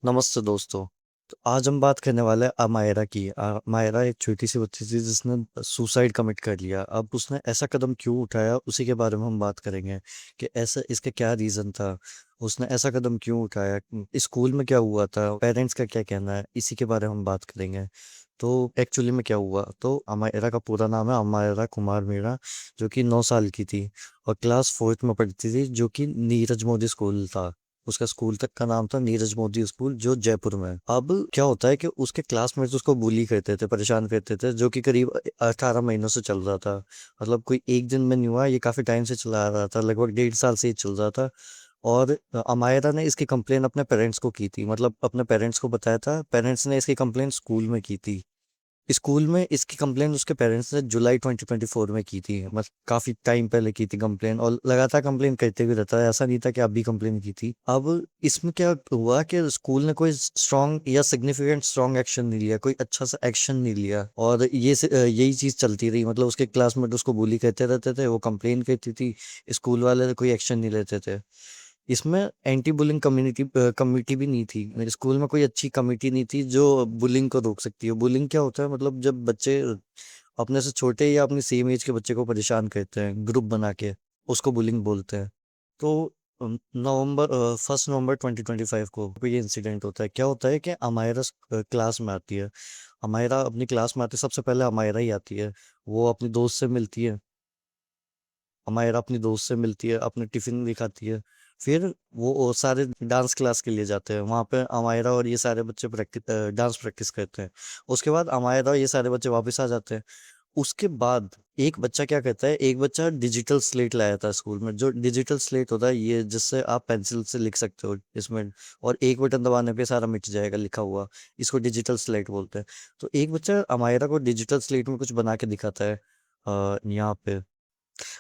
नमस्ते दोस्तों। तो आज हम बात करने वाले हैं अमायरा की। अमायरा एक छोटी सी बच्ची थी जिसने सुसाइड कमिट कर लिया। अब उसने ऐसा कदम क्यों उठाया उसी के बारे में हम बात करेंगे कि ऐसा इसका क्या रीज़न था। उसने ऐसा कदम क्यों उठाया, स्कूल में क्या हुआ था, पेरेंट्स का क्या कहना है, इसी के बारे में हम बात करेंगे। तो एक्चुअली में क्या हुआ, तो अमायरा का पूरा नाम है अमायरा कुमार मीणा, जो कि 9 साल की थी और क्लास फोर्थ में पढ़ती थी, जो कि नीरज मोदी स्कूल था। उसका स्कूल तक का नाम था नीरज मोदी स्कूल, जो जयपुर में है। अब क्या होता है कि उसके क्लासमेट्स उसको bully करते थे, परेशान करते थे, जो कि करीब 18 महीनों से चल रहा था। मतलब कोई एक दिन में नहीं हुआ, ये काफी टाइम से चला आ रहा था, लगभग 1.5 साल से ये चल रहा था। और अमायरा ने इसकी कंप्लेन अपने पेरेंट्स को की थी, मतलब अपने पेरेंट्स को बताया था। पेरेंट्स ने इसकी कंप्लेन स्कूल में की थी। स्कूल में इसकी कंप्लेन उसके पेरेंट्स ने जुलाई 2024 में की थी, मतलब काफी टाइम पहले की थी कंप्लेन, और लगातार कंप्लेन करते भी रहता है, ऐसा नहीं था कि अभी कंप्लेन की थी। अब इसमें क्या हुआ कि स्कूल ने कोई स्ट्रॉन्ग या सिग्निफिकेंट स्ट्रॉन्ग एक्शन नहीं लिया, कोई अच्छा सा एक्शन नहीं लिया, और यही चीज चलती रही। मतलब उसके क्लासमेट उसको bully करते रहते थे, वो कंप्लेन करती थी, स्कूल वाले कोई एक्शन नहीं लेते थे। इसमें एंटी बुलिंग कम्युनिटी कमेटी भी नहीं थी, मेरे स्कूल में कोई अच्छी कमेटी नहीं थी जो बुलिंग को रोक सकती है। बुलिंग क्या होता है, मतलब जब बच्चे अपने से छोटे या अपनी सेम एज के बच्चे को परेशान करते हैं ग्रुप बना के, उसको बुलिंग बोलते हैं। तो नवंबर 1 नवंबर 2025 को ये इंसिडेंट होता है। क्या होता है कि अमायरा क्लास में आती है। अमायरा अपनी क्लास में आती है, सबसे पहले अमायरा ही आती है। वो अपनी दोस्त से मिलती है। अमायरा अपनी दोस्त से मिलती है, अपने टिफिन दिखाती है। फिर वो सारे डांस क्लास के लिए जाते हैं, वहाँ पे अमायरा और ये सारे बच्चे डांस प्रैक्टिस करते हैं। उसके बाद अमायरा और ये सारे बच्चे वापस आ जाते हैं। उसके बाद एक बच्चा क्या कहता है, एक बच्चा डिजिटल स्लेट लाया था स्कूल में। जो डिजिटल स्लेट होता है, ये जिससे आप पेंसिल से लिख सकते हो इसमें, और एक बटन दबाने पे सारा मिट जाएगा लिखा हुआ। इसको डिजिटल स्लेट बोलते हैं। तो एक बच्चा अमायरा को डिजिटल स्लेट में कुछ बना के दिखाता है, यहाँ पे।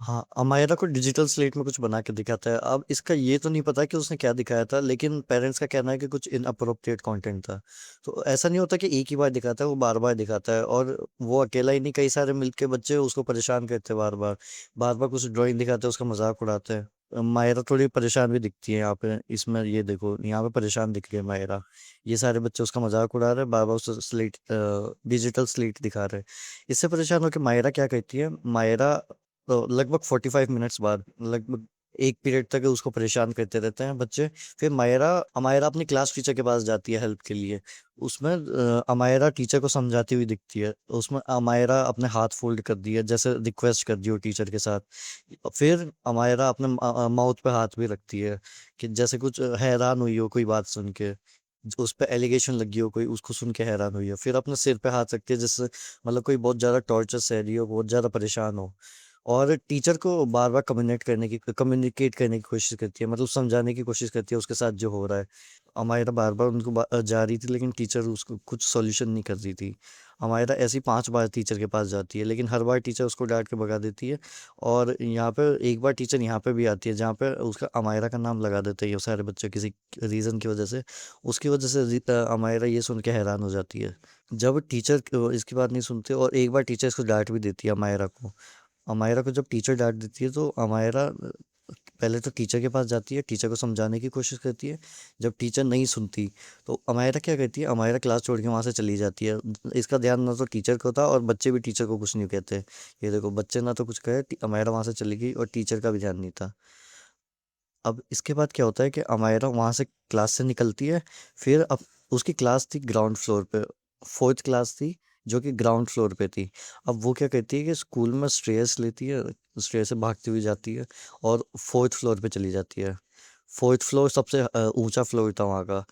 हाँ, अमायरा को डिजिटल स्लेट में कुछ बना के दिखाता है। अब इसका ये तो नहीं पता कि उसने क्या दिखाया था, लेकिन पेरेंट्स का कहना है कि कुछ इनअप्रोप्रिएट कंटेंट था। तो ऐसा नहीं होता कि एक ही बार दिखाता है, वो बार बार दिखाता है, और वो अकेला ही नहीं, कई सारे मिलके बच्चे उसको परेशान करते हैं बार बार। बार बार कुछ ड्राइंग दिखाते हैं, उसका मजाक उड़ाते हैं। मायरा थोड़ी परेशान भी दिखती है यहाँ पे, इसमें ये देखो, यहाँ पे परेशान दिख रही है मायरा। ये सारे बच्चे उसका मजाक उड़ा रहे हैं, बार बार उसको स्लेट डिजिटल स्लेट दिखा रहे हैं। इससे परेशान होकर मायरा क्या कहती है, मायरा तो लगभग 45 मिनट्स बाद, लगभग एक पीरियड तक उसको परेशान करते रहते हैं बच्चे। फिर मायरा अमायरा अपनी क्लास टीचर के पास जाती है हेल्प के लिए। उसमें अमायरा टीचर को समझाती हुई दिखती है। उसमें अमायरा अपने हाथ फोल्ड कर दिए, जैसे रिक्वेस्ट कर दी हो टीचर के साथ। फिर अमायरा अपने माउथ पे हाथ भी रखती है, कि जैसे कुछ हैरान हुई हो कोई बात सुन के, उस पे एलिगेशन लगी हो कोई, उसको सुन के हैरान हुई हो। फिर अपने सिर पे हाथ रखती है, जिससे मतलब कोई बहुत ज्यादा टॉर्चर सह रही हो, बहुत ज्यादा परेशान हो। और टीचर को बार बार कम्युनिकेट करने की कोशिश करती है, मतलब समझाने की कोशिश करती है उसके साथ जो हो रहा है। अमायरा बार बार उनको जा रही थी, लेकिन टीचर उसको कुछ सॉल्यूशन नहीं कर रही थी। अमायरा ऐसी 5 बार टीचर के पास जाती है, लेकिन हर बार टीचर उसको डांट के भगा देती है। और यहाँ पे एक बार टीचर यहाँ पे भी आती है, जहाँ पे उसका अमायरा का नाम लगा देते हैं ये सारे बच्चे, किसी रीज़न की वजह से। उसकी वजह से अमायरा ये सुन के हैरान हो जाती है। जब टीचर इसकी बात नहीं सुनते, और एक बार टीचर इसको डांट भी देती है अमायरा को। अमायरा को जब टीचर डांट देती है, तो अमायरा पहले तो टीचर के पास जाती है, टीचर को समझाने की कोशिश करती है। जब टीचर नहीं सुनती, तो अमायरा क्या करती है, अमायरा क्लास छोड़ के वहाँ से चली जाती है। इसका ध्यान ना तो टीचर को था, और बच्चे भी टीचर को कुछ नहीं कहते। ये देखो, बच्चे ना तो कुछ कहे, अमायरा वहाँ से चली गई, और टीचर का भी ध्यान नहीं था। अब इसके बाद क्या होता है कि अमायरा वहाँ से क्लास से निकलती है। फिर अब उसकी क्लास थी ग्राउंड फ्लोर पे, फोर्थ क्लास थी, जो कि ग्राउंड फ्लोर पे थी। अब वो क्या कहती है कि स्कूल में स्ट्रेस लेती है, स्ट्रेस से भागती हुई जाती है, और फोर्थ फ्लोर पे चली जाती है। फोर्थ फ्लोर सबसे ऊंचा फ्लोर था वहाँ का,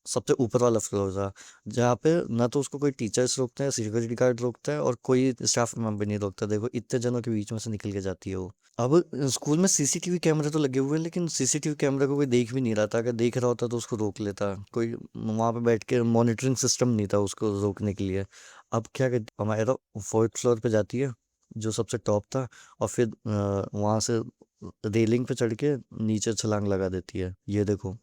सबसे ऊपर वाला फ्लोर था, जहाँ पे ना तो उसको कोई टीचर्स रोकते हैं, सिक्योरिटी गार्ड रोकता है, और कोई स्टाफ मेंबर नहीं रोकता। देखो, इतने जनों के बीच में से निकल के जाती है वो। अब स्कूल में सीसीटीवी कैमरे तो लगे हुए हैं, लेकिन सीसीटीवी कैमरे को कोई देख भी नहीं रहा था। अगर देख रहा होता तो उसको रोक लेता कोई, वहां पे बैठ के मॉनिटरिंग सिस्टम नहीं था उसको रोकने के लिए। अब क्या कहती, हमारा फोर्थ फ्लोर पे जाती है, जो सबसे टॉप था, और फिर वहां से रेलिंग पे चढ़ के नीचे छलांग लगा देती है, ये देखो।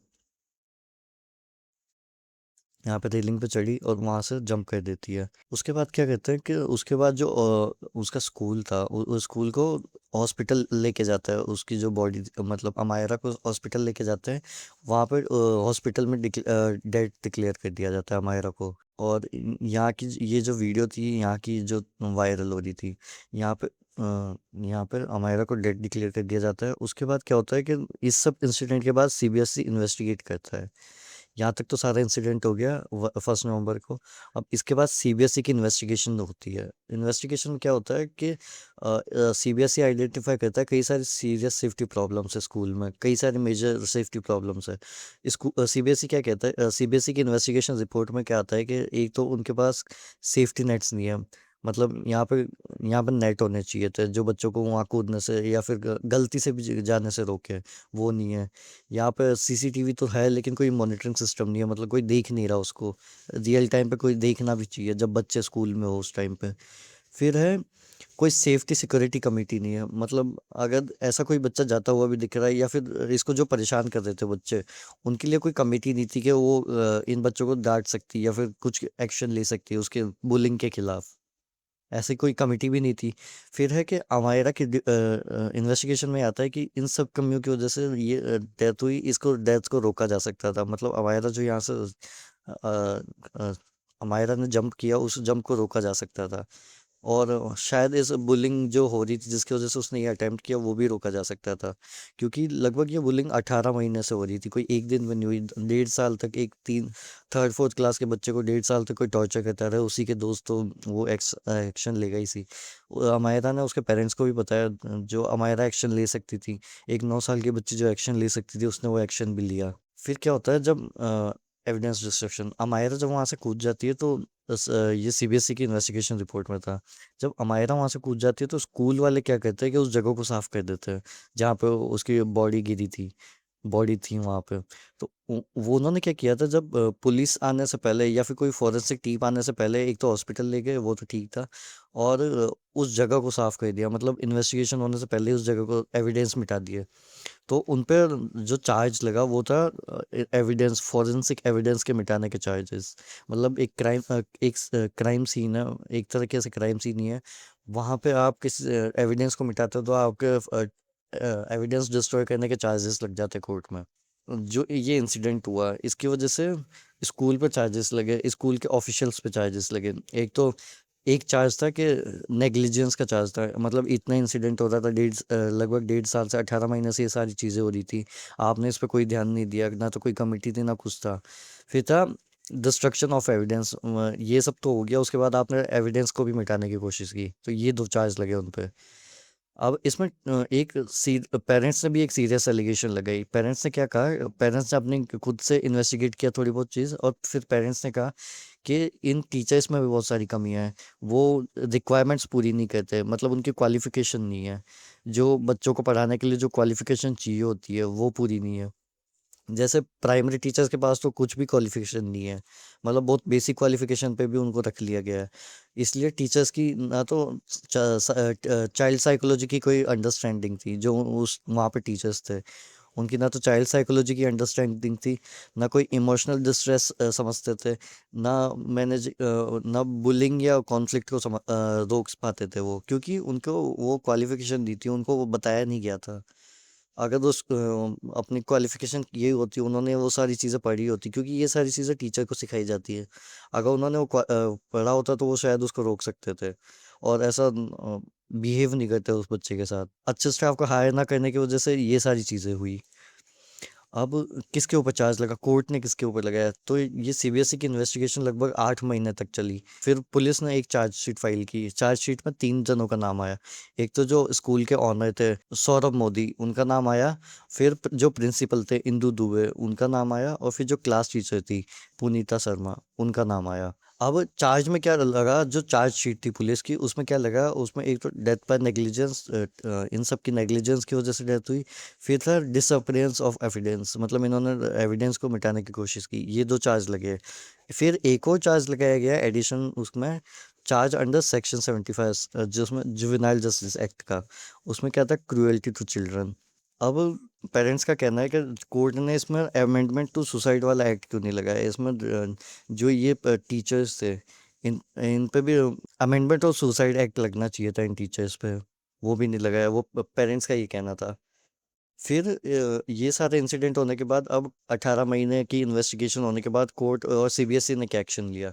यहाँ पे रेलिंग पे चढ़ी और वहाँ से जंप कर देती है। उसके बाद क्या कहते हैं कि उसके बाद जो उसका स्कूल था, उस स्कूल को हॉस्पिटल लेके जाता है, उसकी जो बॉडी मतलब अमायरा को हॉस्पिटल लेके जाते हैं। वहाँ पे हॉस्पिटल में डेड डिक्लेयर कर दिया जाता है अमायरा को। और यहाँ की ये जो वीडियो थी, यहाँ की जो वायरल हो रही थी, यहाँ पे यहाँ पर अमायरा को डेड डिक्लेयर कर दिया जाता है। उसके बाद क्या होता है कि इस सब इंसिडेंट के बाद सीबीएसई इन्वेस्टिगेट करता है। यहाँ तक तो सारा इंसिडेंट हो गया 1 नवंबर को। अब इसके बाद सीबीएसई की इन्वेस्टिगेशन होती है। इन्वेस्टिगेशन में क्या होता है कि सीबीएसई आइडेंटिफाई करता है कई सारी सीरियस सेफ्टी प्रॉब्लम्स है स्कूल में, कई सारे मेजर सेफ्टी प्रॉब्लम्स है। सीबीएसई क्या कहता है, सीबीएसई की इन्वेस्टिगेशन रिपोर्ट में क्या आता है कि एक तो उनके पास सेफ्टी नेट्स नहीं है। मतलब यहाँ पे नेट होने चाहिए थे जो बच्चों को वहाँ कूदने से या फिर गलती से भी जाने से रोके, वो नहीं है। यहाँ पे सीसीटीवी तो है लेकिन कोई मॉनिटरिंग सिस्टम नहीं है, मतलब कोई देख नहीं रहा उसको। रियल टाइम पे कोई देखना भी चाहिए जब बच्चे स्कूल में हो उस टाइम पे। फिर है, कोई सेफ्टी सिक्योरिटी कमेटी नहीं है। मतलब अगर ऐसा कोई बच्चा जाता हुआ भी दिख रहा है या फिर इसको जो परेशान कर रहे थे बच्चे, उनके लिए कोई कमेटी नहीं थी कि वो इन बच्चों को डांट सकती या फिर कुछ एक्शन ले सकती है उसके बुलिंग के खिलाफ। ऐसी कोई कमिटी भी नहीं थी। फिर है कि अमायरा की इन्वेस्टिगेशन में आता है कि इन सब कमियों की वजह से ये डेथ हुई, इसको डेथ को रोका जा सकता था। मतलब अमायरा जो यहाँ से अ, अ, अमायरा ने जंप किया, उस जंप को रोका जा सकता था। और शायद इस बुलिंग जो हो रही थी जिसकी वजह से उसने ये अटेम्प्ट किया, वो भी रोका जा सकता था। क्योंकि लगभग ये बुलिंग 18 महीने से हो रही थी, कोई एक दिन में नहीं हुई। 1.5 साल तक एक तीन थर्ड फोर्थ क्लास के बच्चे को 1.5 साल तक कोई टॉर्चर करता रहा। उसी के दोस्त तो वो एक्शन ले गई सी। अमायरा ने उसके पेरेंट्स को भी बताया, जो अमायरा एक्शन ले सकती थी, एक 9 साल की बच्ची जो एक्शन ले सकती थी, उसने वो एक्शन भी लिया। फिर क्या होता है जब एविडेंस डिस्ट्रक्शन, अमायरा जब वहाँ से कूद जाती है तो ये सीबीएसई की इन्वेस्टिगेशन रिपोर्ट में था। जब अमायरा वहाँ से कूद जाती है तो स्कूल वाले क्या कहते हैं कि उस जगह को साफ कर देते हैं जहाँ पे उसकी बॉडी गिरी थी, बॉडी थी वहाँ पे। तो वो उन्होंने क्या किया था, जब पुलिस आने से पहले या फिर कोई फॉरेंसिक टीम आने से पहले एक तो हॉस्पिटल ले गए, वो तो ठीक था। और उस जगह को साफ कर दिया, मतलब इन्वेस्टिगेशन होने से पहले ही उस जगह को एविडेंस मिटा दिए। तो उन पे जो चार्ज लगा वो था एविडेंस, फॉरेंसिक एविडेंस के मिटाने के चार्जेस। मतलब एक क्राइम सीन है, एक तरीके से क्राइम सीन ही है। वहाँ पे आप किसी एविडेंस को मिटाते हो तो आपके एविडेंस डिस्ट्रॉय करने के चार्जेस लग जाते कोर्ट में। जो ये इंसिडेंट हुआ इसकी वजह से स्कूल पे चार्जेस लगे, स्कूल के ऑफिशियल्स पे चार्जेस लगे। एक तो एक चार्ज था कि नेग्लिजेंस का चार्ज था। मतलब इतना इंसिडेंट हो रहा था, लगभग 1.5 साल से 18 महीने से ये सारी चीज़ें हो रही थी, आपने इस पे कोई ध्यान नहीं दिया, ना तो कोई कमेटी थी ना कुछ था। फिर था डिस्ट्रक्शन ऑफ एविडेंस, ये सब तो हो गया। उसके बाद आपने एविडेंस को भी मिटाने की कोशिश की, तो ये 2 चार्ज लगे उन पे। अब इसमें एक पेरेंट्स ने भी एक सीरियस एलिगेशन लगाई। पेरेंट्स ने क्या कहा, पेरेंट्स ने अपने खुद से इन्वेस्टिगेट किया थोड़ी बहुत चीज़, और फिर पेरेंट्स ने कहा कि इन टीचर्स में भी बहुत सारी कमियां हैं। वो रिक्वायरमेंट्स पूरी नहीं करते, मतलब उनकी क्वालिफिकेशन नहीं है। जो बच्चों को पढ़ाने के लिए जो क्वालिफिकेशन चाहिए होती है वो पूरी नहीं है। जैसे प्राइमरी टीचर्स के पास तो कुछ भी क्वालिफिकेशन नहीं है, मतलब बहुत बेसिक क्वालिफिकेशन पे भी उनको रख लिया गया है। इसलिए टीचर्स की ना तो चाइल्ड साइकोलॉजी की कोई अंडरस्टैंडिंग थी, जो उस वहाँ पे टीचर्स थे उनकी ना तो चाइल्ड साइकोलॉजी की अंडरस्टैंडिंग थी, ना कोई इमोशनल डिस्ट्रेस समझते थे, ना ना बुलिंग या कॉन्फ्लिक्ट को रोक पाते थे वो, क्योंकि उनको वो क्वालिफिकेशन दी थी, उनको वो बताया नहीं गया था। अगर अपनी क्वालिफिकेशन यही होती, उन्होंने वो सारी चीज़ें पढ़ी होती, क्योंकि ये सारी चीज़ें टीचर को सिखाई जाती है। अगर उन्होंने वो पढ़ा होता तो वो शायद उसको रोक सकते थे। और ऐसा बिहेव नहीं करते उस बच्चे के साथ। अच्छे स्टाफ को हायर ना करने की वजह से ये सारी चीज़ें हुई। अब किसके ऊपर चार्ज लगा, कोर्ट ने किसके ऊपर लगाया, तो ये सीबीएसई की इन्वेस्टिगेशन लगभग 8 महीने तक चली। फिर पुलिस ने एक चार्जशीट फाइल की। चार्जशीट में 3 जनों का नाम आया। एक तो जो स्कूल के ऑनर थे सौरभ मोदी, उनका नाम आया। फिर जो प्रिंसिपल थे इंदू दुबे, उनका नाम आया। और फिर जो क्लास टीचर थी पुनीता शर्मा, उनका नाम आया। अब चार्ज में क्या लगा, जो चार्ज शीट थी पुलिस की उसमें क्या लगा, उसमें एक तो डेथ पर नेग्लिजेंस, इन सब की नेग्लिजेंस की वजह से डेथ हुई। फिर था डिसअपीयरेंस ऑफ एविडेंस, मतलब इन्होंने एविडेंस को मिटाने की कोशिश की, ये 2 चार्ज लगे। फिर एक और चार्ज लगाया गया एडिशन उसमें, चार्ज अंडर सेक्शन 75, जिसमें जुवेनाइल जस्टिस एक्ट का। उसमें क्या था, क्रूएल्टी टू चिल्ड्रन। अब पेरेंट्स का कहना है कि कोर्ट ने इसमें अमेंडमेंट टू सुसाइड वाला एक्ट क्यों नहीं लगाया इसमें, जो ये टीचर्स थे, इन इन पे भी अमेंडमेंट और सुसाइड एक्ट लगना चाहिए था इन टीचर्स पे, वो भी नहीं लगाया, वो पेरेंट्स का ये कहना था। फिर ये सारे इंसिडेंट होने के बाद अब 18 महीने की इन्वेस्टिगेशन होने के बाद कोर्ट और सीबीएसई ने क्या एक्शन लिया।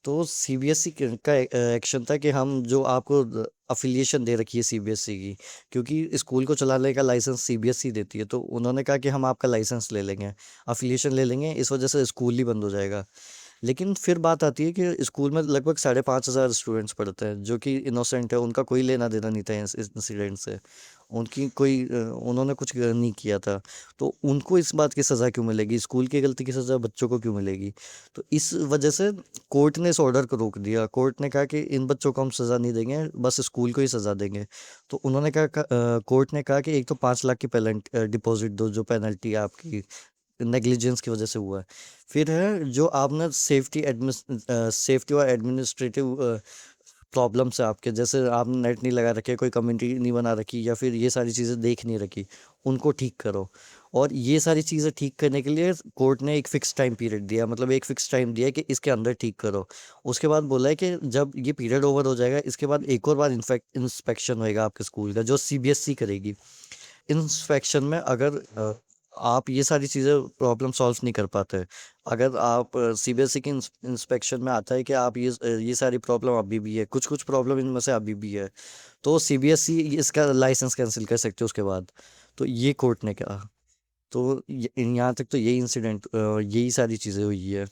तो सीबीएसई का एक्शन था कि हम जो आपको अफिलिएशन दे रखी है सीबीएसई की, क्योंकि स्कूल को चलाने का लाइसेंस सीबीएसई देती है, तो उन्होंने कहा कि हम आपका लाइसेंस ले लेंगे, अफिलिएशन ले लेंगे, इस वजह से स्कूल ही बंद हो जाएगा। लेकिन फिर बात आती है कि स्कूल में लगभग 5,500 स्टूडेंट्स पढ़ते हैं जो कि इनोसेंट है, उनका कोई लेना देना नहीं था इस इंसिडेंट से, उनकी कोई उन्होंने कुछ नहीं किया था। तो उनको इस बात की सज़ा क्यों मिलेगी, स्कूल की गलती की सज़ा बच्चों को क्यों मिलेगी। तो इस वजह से कोर्ट ने इस ऑर्डर को रोक दिया, कोर्ट ने कहा कि इन बच्चों को हम सज़ा नहीं देंगे, बस स्कूल को ही सज़ा देंगे। तो उन्होंने कहा, कोर्ट ने कहा कि एक तो 5 लाख की डिपॉजिट दो, जो पेनल्टी है आपकी नेग्लिजेंस की वजह से हुआ है। फिर है जो आपने सेफ्टी और एडमिनिस्ट्रेटिव प्रॉब्लम्स है आपके, जैसे आपने नेट नहीं लगा रखे, कोई कम्युनिटी नहीं बना रखी, या फिर ये सारी चीज़ें देख नहीं रखी, उनको ठीक करो। और ये सारी चीज़ें ठीक करने के लिए कोर्ट ने एक फ़िक्स टाइम पीरियड दिया, मतलब एक फ़िक्स टाइम दिया कि इसके अंदर ठीक करो। उसके बाद बोला है कि जब ये पीरियड ओवर हो जाएगा, इसके बाद एक और बार इंस्पेक्शन होएगा आपके स्कूल का, जो सीबीएसई करेगी। इंस्पेक्शन में अगर आप ये सारी चीज़ें प्रॉब्लम सॉल्व नहीं कर पाते, अगर आप सीबीएसई की इंस्पेक्शन में आता है कि आप ये सारी प्रॉब्लम अभी भी है, कुछ कुछ प्रॉब्लम इनमें से अभी भी है, तो सीबीएसई इसका लाइसेंस कैंसिल कर सकते हो उसके बाद। तो ये कोर्ट ने कहा। तो यहाँ तक तो यही इंसिडेंट, यही सारी चीज़ें हुई है।